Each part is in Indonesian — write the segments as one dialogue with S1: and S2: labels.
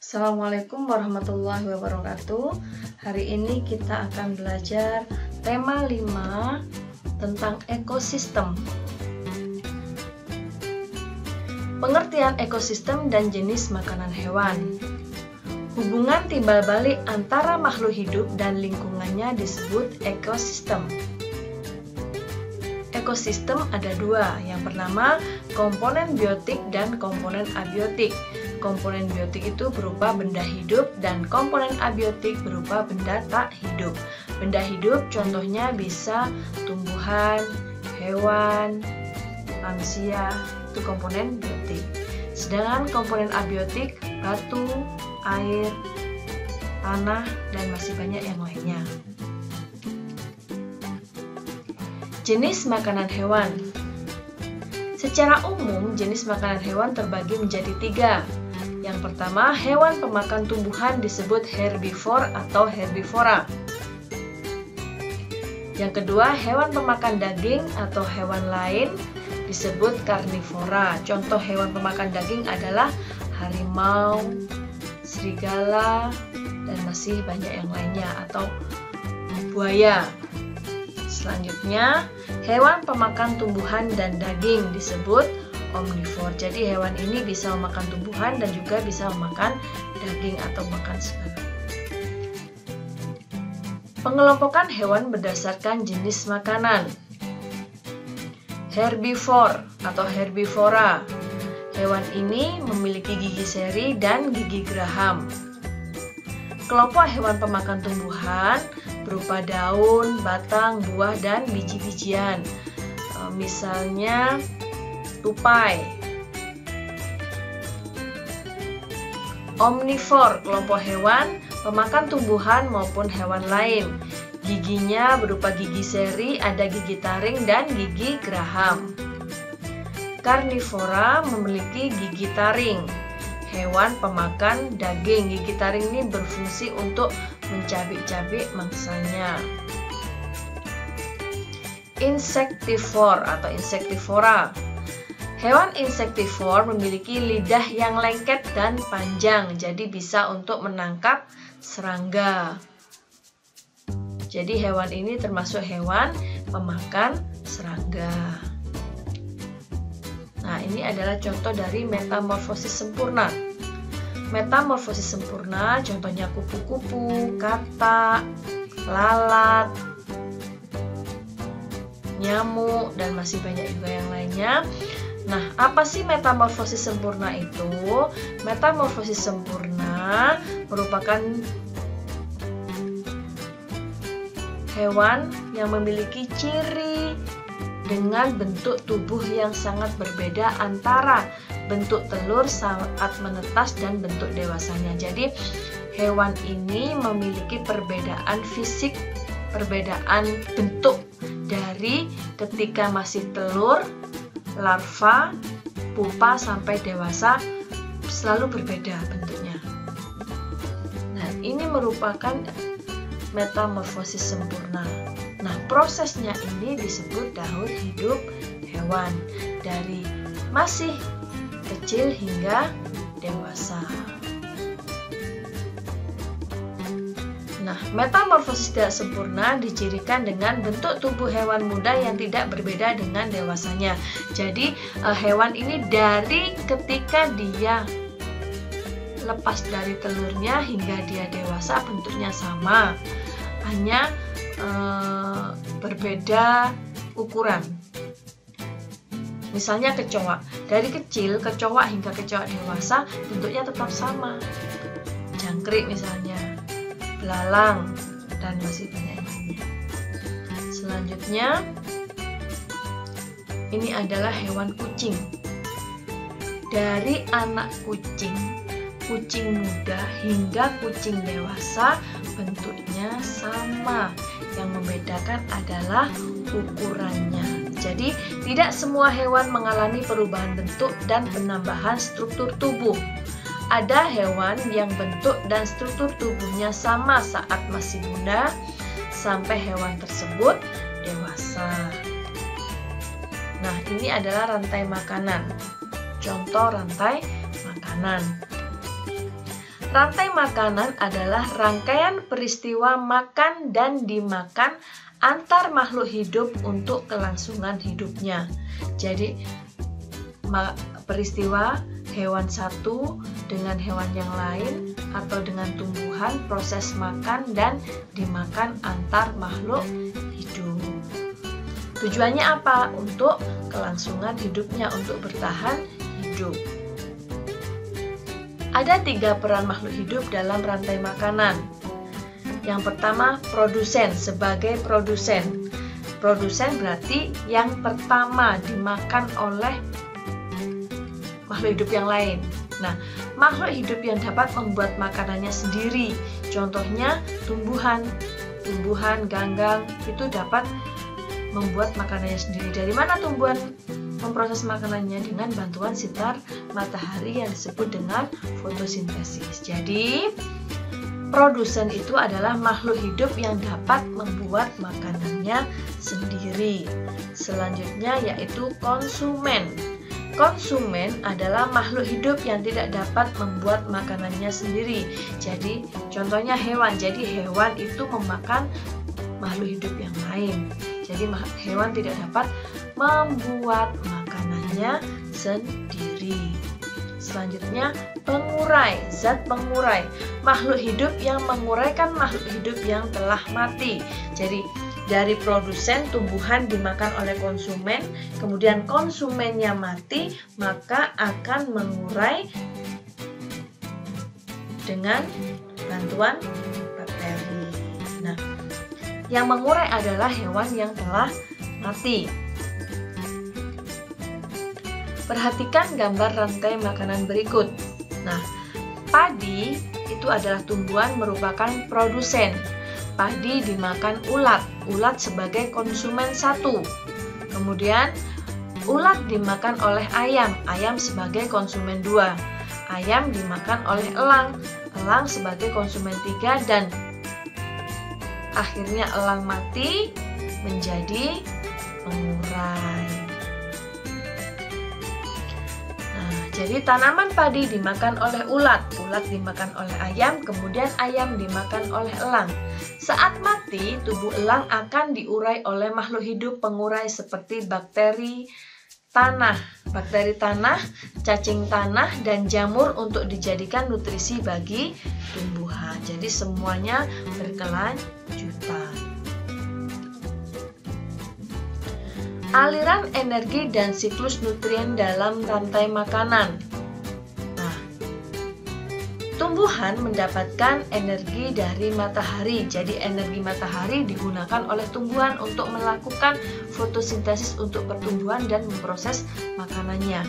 S1: Assalamualaikum warahmatullahi wabarakatuh. Hari ini kita akan belajar tema 5 tentang ekosistem. Pengertian ekosistem dan jenis makanan hewan. Hubungan timbal balik antara makhluk hidup dan lingkungannya disebut ekosistem. Ekosistem ada dua. Yang pertama, komponen biotik dan komponen abiotik. Komponen biotik itu berupa benda hidup dan komponen abiotik berupa benda tak hidup. Benda hidup contohnya bisa tumbuhan, hewan, manusia, itu komponen biotik. Sedangkan komponen abiotik batu, air, tanah, dan masih banyak yang lainnya. Jenis makanan hewan. Secara umum, jenis makanan hewan terbagi menjadi 3. Yang pertama, hewan pemakan tumbuhan disebut herbivor atau herbivora. Yang kedua, hewan pemakan daging atau hewan lain disebut karnivora. Contoh hewan pemakan daging adalah harimau, serigala, dan masih banyak yang lainnya, atau buaya. Selanjutnya, hewan pemakan tumbuhan dan daging disebut omnivor. Jadi hewan ini bisa memakan tumbuhan dan juga bisa memakan daging atau makan segala. Pengelompokan hewan berdasarkan jenis makanan. Herbivor atau herbivora. Hewan ini memiliki gigi seri dan gigi geraham. Kelompok hewan pemakan tumbuhan berupa daun, batang, buah, dan biji-bijian. Misalnya tupai. Omnivor, kelompok hewan pemakan tumbuhan maupun hewan lain. Giginya berupa gigi seri, ada gigi taring dan gigi geraham. Karnivora memiliki gigi taring. Hewan pemakan daging. Gigi taring ini berfungsi untuk mencabik-cabik mangsanya. Insektivor atau insektivora. Hewan insektivor memiliki lidah yang lengket dan panjang, jadi bisa untuk menangkap serangga. Jadi hewan ini termasuk hewan pemakan serangga. Nah, ini adalah contoh dari metamorfosis sempurna. Metamorfosis sempurna contohnya kupu-kupu, katak, lalat, nyamuk, dan masih banyak juga yang lainnya. Nah, apa sih metamorfosis sempurna itu? Metamorfosis sempurna merupakan hewan yang memiliki ciri dengan bentuk tubuh yang sangat berbeda antara bentuk telur saat menetas dan bentuk dewasanya. Jadi, hewan ini memiliki perbedaan fisik, perbedaan bentuk dari ketika masih telur, larva, pupa sampai dewasa selalu berbeda bentuknya. Nah, ini merupakan metamorfosis sempurna. Nah, prosesnya ini disebut daur hidup hewan dari masih kecil hingga dewasa. Nah, metamorfosis tidak sempurna dicirikan dengan bentuk tubuh hewan muda yang tidak berbeda dengan dewasanya. Jadi, hewan ini dari ketika dia lepas dari telurnya hingga dia dewasa bentuknya sama, hanya berbeda ukuran. Misalnya kecoa, dari kecil kecoa hingga kecoa dewasa bentuknya tetap sama. Jangkrik misalnya, belalang, dan masih banyak lainnya. Selanjutnya, ini adalah hewan kucing. Dari anak kucing, kucing muda hingga kucing dewasa bentuknya sama. Yang membedakan adalah ukurannya. Jadi, tidak semua hewan mengalami perubahan bentuk dan penambahan struktur tubuh. Ada hewan yang bentuk dan struktur tubuhnya sama saat masih muda sampai hewan tersebut dewasa. Nah, ini adalah rantai makanan. Contoh rantai makanan. Rantai makanan adalah rangkaian peristiwa makan dan dimakan antar makhluk hidup untuk kelangsungan hidupnya. Jadi peristiwa hewan satu dengan hewan yang lain atau dengan tumbuhan, proses makan dan dimakan antar makhluk hidup. Tujuannya apa? Untuk kelangsungan hidupnya, untuk bertahan hidup. Ada 3 peran makhluk hidup dalam rantai makanan. Yang pertama, produsen. Sebagai produsen. Produsen berarti yang pertama dimakan oleh makhluk hidup yang lain. Nah, makhluk hidup yang dapat membuat makanannya sendiri. Contohnya tumbuhan, ganggang itu dapat membuat makanannya sendiri. Dari mana tumbuhan memproses makanannya? Dengan bantuan sinar matahari yang disebut dengan fotosintesis. Jadi, produsen itu adalah makhluk hidup yang dapat membuat makanannya sendiri. Selanjutnya yaitu konsumen. Konsumen adalah makhluk hidup yang tidak dapat membuat makanannya sendiri. Jadi, contohnya hewan. Jadi, hewan itu memakan makhluk hidup yang lain. Jadi, hewan tidak dapat membuat makanannya sendiri. Selanjutnya, pengurai. Zat pengurai. Makhluk hidup yang menguraikan makhluk hidup yang telah mati. Jadi, dari produsen tumbuhan dimakan oleh konsumen, kemudian konsumennya mati, maka akan mengurai dengan bantuan bakteri. Nah, yang mengurai adalah hewan yang telah mati. Perhatikan gambar rantai makanan berikut. Nah, padi itu adalah tumbuhan merupakan produsen. Padi dimakan ulat, ulat sebagai konsumen satu. Kemudian ulat dimakan oleh ayam, ayam sebagai konsumen 2. Ayam dimakan oleh elang, elang sebagai konsumen 3, dan akhirnya elang mati menjadi pengurai. Nah, jadi tanaman padi dimakan oleh ulat, ulat dimakan oleh ayam, kemudian ayam dimakan oleh elang. Saat mati, tubuh elang akan diurai oleh makhluk hidup pengurai seperti bakteri tanah, cacing tanah, dan jamur untuk dijadikan nutrisi bagi tumbuhan. Jadi semuanya berkelanjutan. Aliran energi dan siklus nutrien dalam rantai makanan. Tumbuhan mendapatkan energi dari matahari. Jadi energi matahari digunakan oleh tumbuhan untuk melakukan fotosintesis untuk pertumbuhan dan memproses makanannya.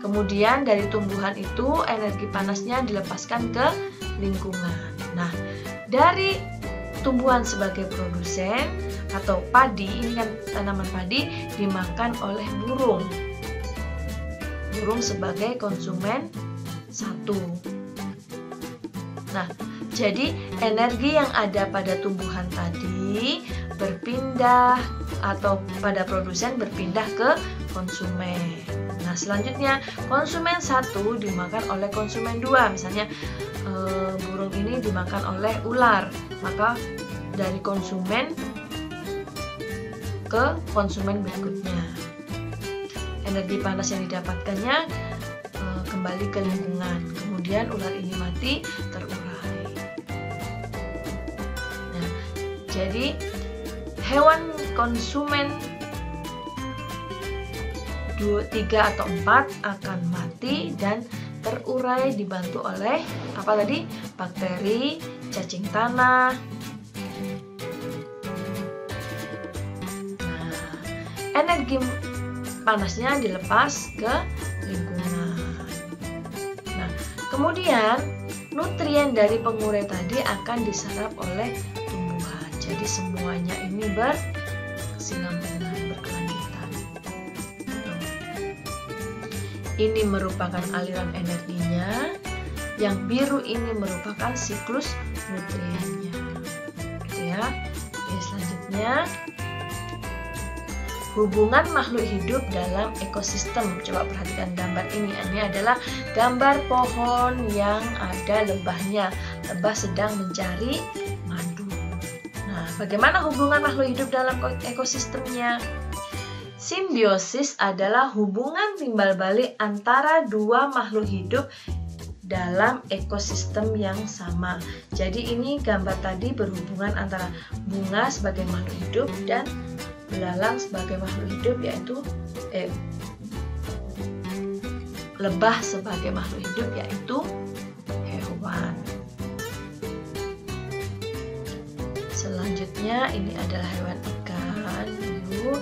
S1: Kemudian dari tumbuhan itu energi panasnya dilepaskan ke lingkungan. Nah, dari tumbuhan sebagai produsen atau padi, ini kan tanaman padi, dimakan oleh burung. Burung sebagai konsumen satu. Nah, jadi energi yang ada pada tumbuhan tadi berpindah atau pada produsen berpindah ke konsumen. Nah, selanjutnya konsumen satu dimakan oleh konsumen 2. Misalnya burung ini dimakan oleh ular, maka dari konsumen ke konsumen berikutnya. Energi panas yang didapatkannya kembali ke lingkungan. Kemudian ular ini mati, terurai. Nah, jadi hewan konsumen 2, 3 atau 4 akan mati dan terurai dibantu oleh apa tadi? Bakteri, cacing tanah. Nah, energi panasnya dilepas ke lingkungan. Nah, kemudian nutrien dari pengurai tadi akan diserap oleh tumbuhan. Jadi semuanya ini berkesinambungan, berkelanjutan. Ini merupakan aliran energinya. Yang biru ini merupakan siklus nutriennya. Gitu ya. Oke, selanjutnya hubungan makhluk hidup dalam ekosistem. Coba perhatikan gambar ini. Ini adalah gambar pohon yang ada lebahnya. Lebah sedang mencari madu. Nah, bagaimana hubungan makhluk hidup dalam ekosistemnya? Simbiosis adalah hubungan timbal balik antara dua makhluk hidup dalam ekosistem yang sama. Jadi ini gambar tadi berhubungan antara bunga sebagai makhluk hidup dan belalang sebagai makhluk hidup, yaitu lebah sebagai makhluk hidup, yaitu hewan. Selanjutnya ini adalah hewan ikan hiu,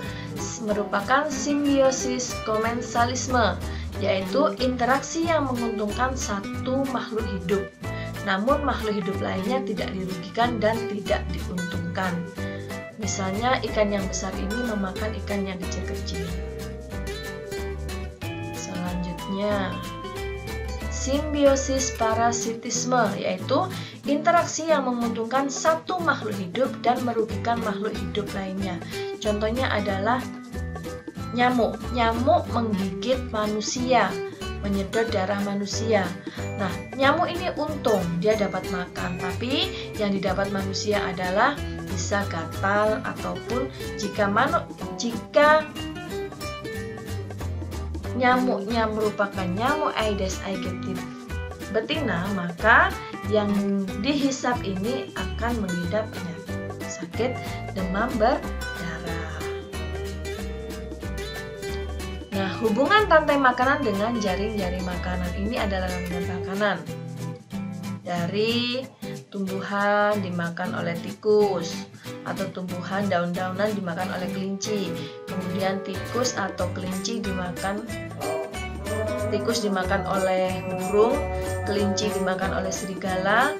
S1: merupakan simbiosis komensalisme, yaitu interaksi yang menguntungkan satu makhluk hidup, namun makhluk hidup lainnya tidak dirugikan dan tidak diuntungkan. Misalnya ikan yang besar ini memakan ikan yang kecil-kecil. Selanjutnya, simbiosis parasitisme, yaitu interaksi yang menguntungkan satu makhluk hidup dan merugikan makhluk hidup lainnya. Contohnya adalah nyamuk. Nyamuk menggigit manusia, menyedot darah manusia. Nah, nyamuk ini untung, dia dapat makan, tapi yang didapat manusia adalah bisa gatal, ataupun jika nyamuknya merupakan nyamuk Aedes aegypti betina, maka yang dihisap ini akan mengidap penyakit sakit demam berdarah. Nah, hubungan rantai makanan dengan jaring-jaring makanan ini adalah rantai makanan dari tumbuhan dimakan oleh tikus, atau tumbuhan daun-daunan dimakan oleh kelinci. Kemudian tikus atau kelinci tikus dimakan oleh burung, kelinci dimakan oleh serigala,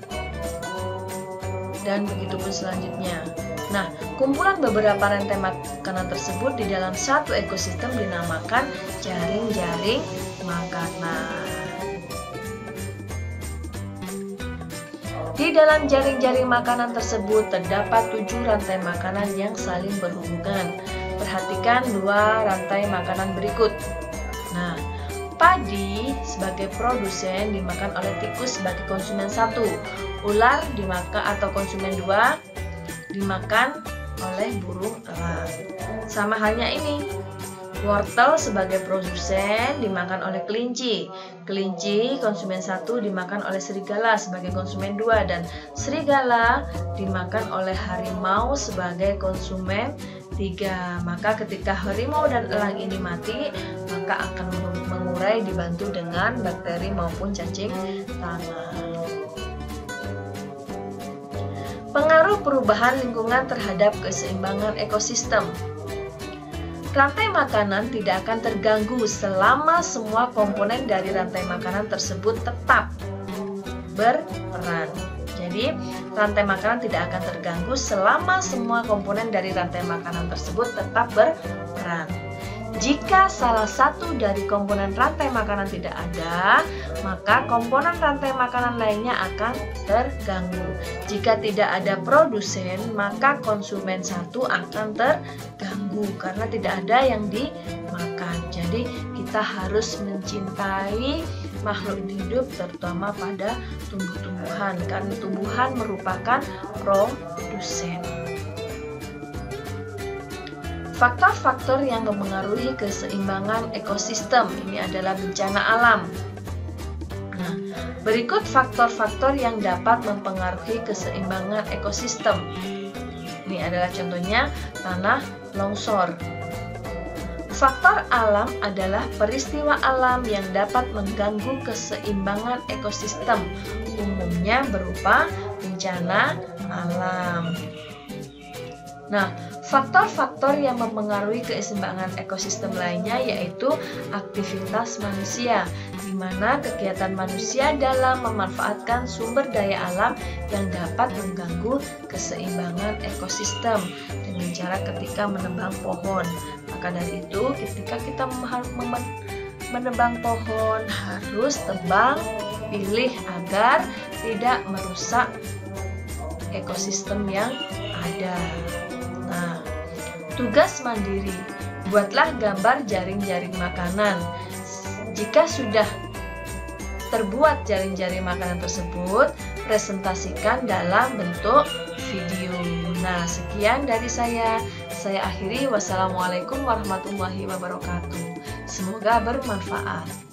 S1: dan begitu pun selanjutnya. Nah, kumpulan beberapa rantai makanan tersebut di dalam satu ekosistem dinamakan jaring-jaring makanan. Di dalam jaring-jaring makanan tersebut terdapat 7 rantai makanan yang saling berhubungan. Perhatikan 2 rantai makanan berikut. Nah, padi sebagai produsen dimakan oleh tikus sebagai konsumen 1. Ular dimakan atau konsumen 2 dimakan oleh burung elang. Sama halnya ini. Wortel sebagai produsen dimakan oleh kelinci. Kelinci konsumen 1 dimakan oleh serigala sebagai konsumen 2, dan serigala dimakan oleh harimau sebagai konsumen 3. Maka ketika harimau dan elang ini mati, maka akan mengurai dibantu dengan bakteri maupun cacing tanah. Pengaruh perubahan lingkungan terhadap keseimbangan ekosistem. Rantai makanan tidak akan terganggu selama semua komponen dari rantai makanan tersebut tetap berperan. Jadi, rantai makanan tidak akan terganggu selama semua komponen dari rantai makanan tersebut tetap berperan. Jika salah satu dari komponen rantai makanan tidak ada, maka komponen rantai makanan lainnya akan terganggu. Jika tidak ada produsen, maka konsumen 1 akan terganggu karena tidak ada yang dimakan. Jadi kita harus mencintai makhluk hidup, terutama pada tumbuh-tumbuhan, karena tumbuhan merupakan produsen. Faktor-faktor yang mempengaruhi keseimbangan ekosistem ini adalah bencana alam. Nah, berikut faktor-faktor yang dapat mempengaruhi keseimbangan ekosistem. Ini adalah contohnya tanah longsor. Faktor alam adalah peristiwa alam yang dapat mengganggu keseimbangan ekosistem, umumnya berupa bencana alam. Nah, faktor-faktor yang mempengaruhi keseimbangan ekosistem lainnya yaitu aktivitas manusia, di mana kegiatan manusia dalam memanfaatkan sumber daya alam yang dapat mengganggu keseimbangan ekosistem dengan cara ketika menebang pohon. Maka dari itu, ketika kita menebang pohon harus tebang pilih agar tidak merusak ekosistem yang ada. Nah, tugas mandiri. buatlah gambar jaring-jaring makanan. Jika sudah terbuat jaring-jaring makanan tersebut, presentasikan dalam bentuk video. Nah, sekian dari saya. Saya akhiri. Wassalamualaikum warahmatullahi wabarakatuh. Semoga bermanfaat.